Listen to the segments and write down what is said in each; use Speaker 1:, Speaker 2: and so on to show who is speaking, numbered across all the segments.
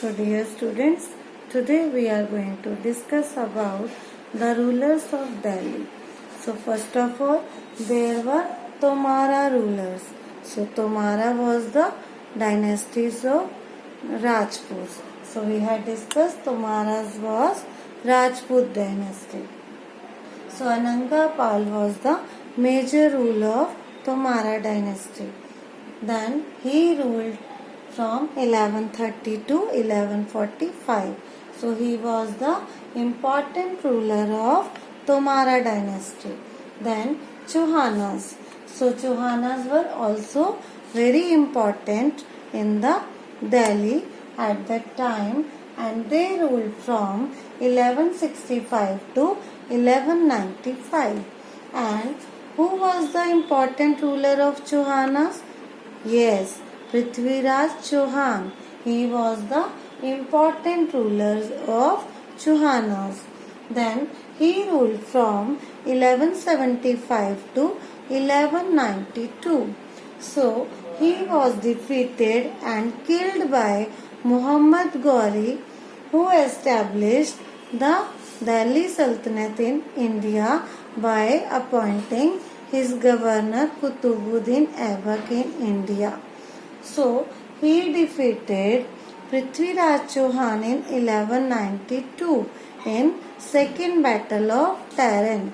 Speaker 1: So dear students, today we are going to discuss about the rulers of Delhi. So first of all, there were Tomara rulers. So Tomara was the dynasties of Rajputs. So we had discussed Tomaras was Rajput dynasty. So Ananga Pal was the major ruler of Tomara dynasty. Then he ruled from 1130 to 1145. So he was the important ruler of Tomara dynasty. Then Chauhanas. So Chauhanas were also very important in the Delhi at that time, and they ruled from 1165 to 1195. And who was the important ruler of Chauhanas? Yes, Prithviraj Chauhan. He was the important ruler of Chauhanas. Then he ruled from 1175 to 1192. So he was defeated and killed by Muhammad Ghori, who established the Delhi Sultanate in India by appointing his governor Qutubuddin Aibak in India. So he defeated Prithviraj Chauhan in 1192 in second battle of Taran.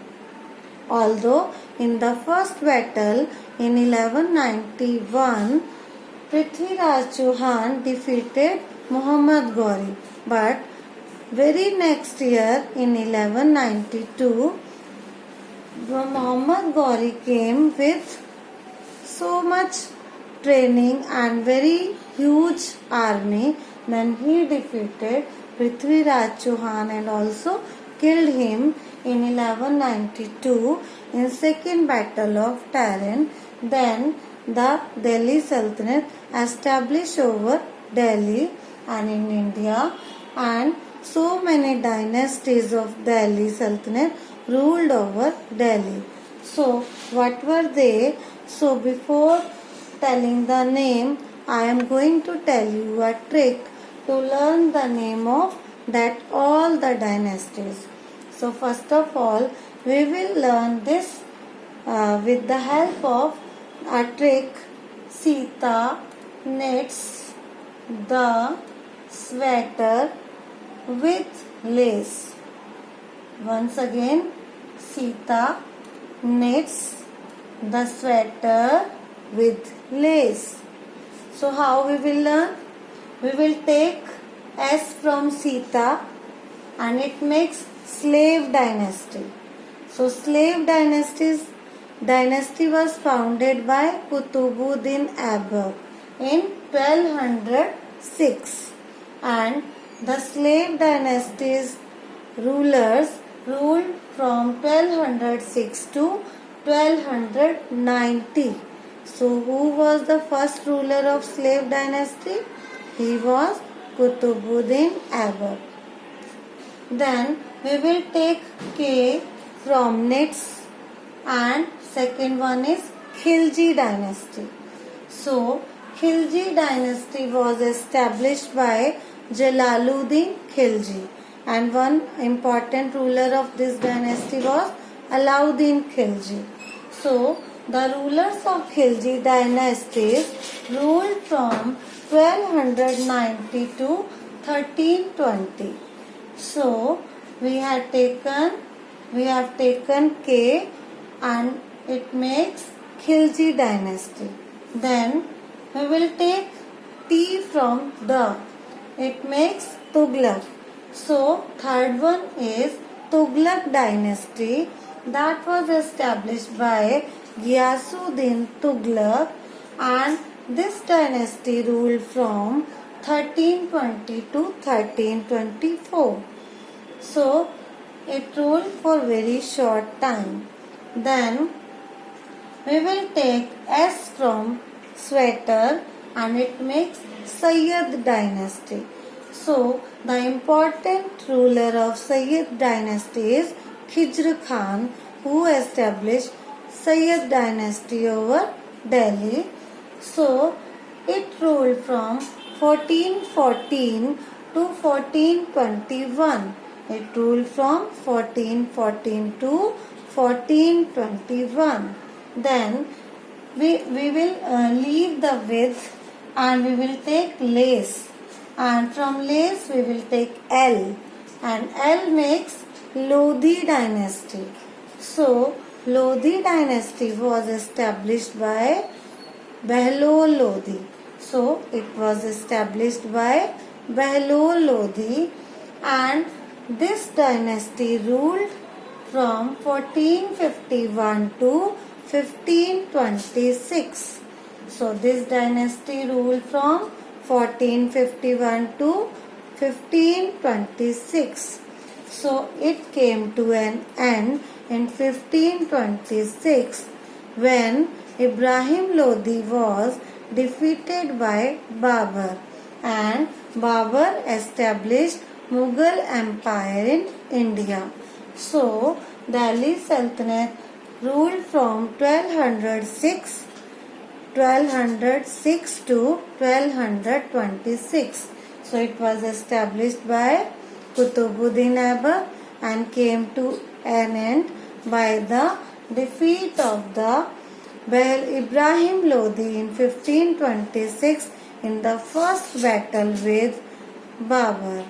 Speaker 1: Although in the first battle in 1191 Prithviraj Chauhan defeated Muhammad Ghori, but very next year in 1192 Muhammad Ghori came with so much training and very huge army. Then he defeated Prithviraj Chauhan and also killed him in 1192 in second battle of Taran. Then the Delhi Sultanate established over Delhi and in India, and so many dynasties of Delhi Sultanate ruled over Delhi. So what were they? So before telling the name, I am going to tell you a trick to learn the name of that all the dynasties. So first of all, we will learn this with the help of a trick. Sita knits the sweater with lace. Once again, Sita knits the sweater with lace. So how we will learn? We will take S from Sita and it makes slave dynasty. So slave dynasty was founded by Qutubuddin Aibak in 1206, and the slave dynasty's rulers ruled from 1206 to 1290. So who was the first ruler of slave dynasty? He was Qutubuddin Aibak. Then we will take K from knits, and second one is Khilji dynasty. So Khilji dynasty was established by Jalaluddin Khilji, and one important ruler of this dynasty was Alauddin Khilji. So the rulers of Khilji dynasties ruled from 1290 to 1320. So we have taken K and it makes Khilji dynasty. Then we will take T from the. It makes Tughlaq. So third one is Tughlaq dynasty, that was established by Ghiyasuddin Tughlaq, and this dynasty ruled from 1320 to 1324. So it ruled for very short time. Then we will take S from sweater and it makes Sayyid dynasty. So the important ruler of Sayyid dynasty is Khijr Khan, who established Sayyid dynasty over Delhi. So it ruled from 1414 to 1421. It ruled from 1414 to 1421. Then we will leave the width and we will take lace, and from lace we will take L, and L makes Lodhi dynasty. So Lodhi dynasty was established by Behlol Lodhi. So it was established by Behlol Lodhi, and this dynasty ruled from 1451 to 1526. So this dynasty ruled from 1451 to 1526. So it came to an end in 1526 when Ibrahim Lodhi was defeated by Babur, and Babur established Mughal Empire in India. So Delhi Sultanate ruled from 1206 to 1226. So it was established by Qutbuddin Aibak and came to an end by the defeat of the Ibrahim Lodhi in 1526 in the first battle with Babur.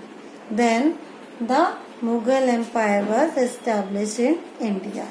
Speaker 1: Then the Mughal Empire was established in India.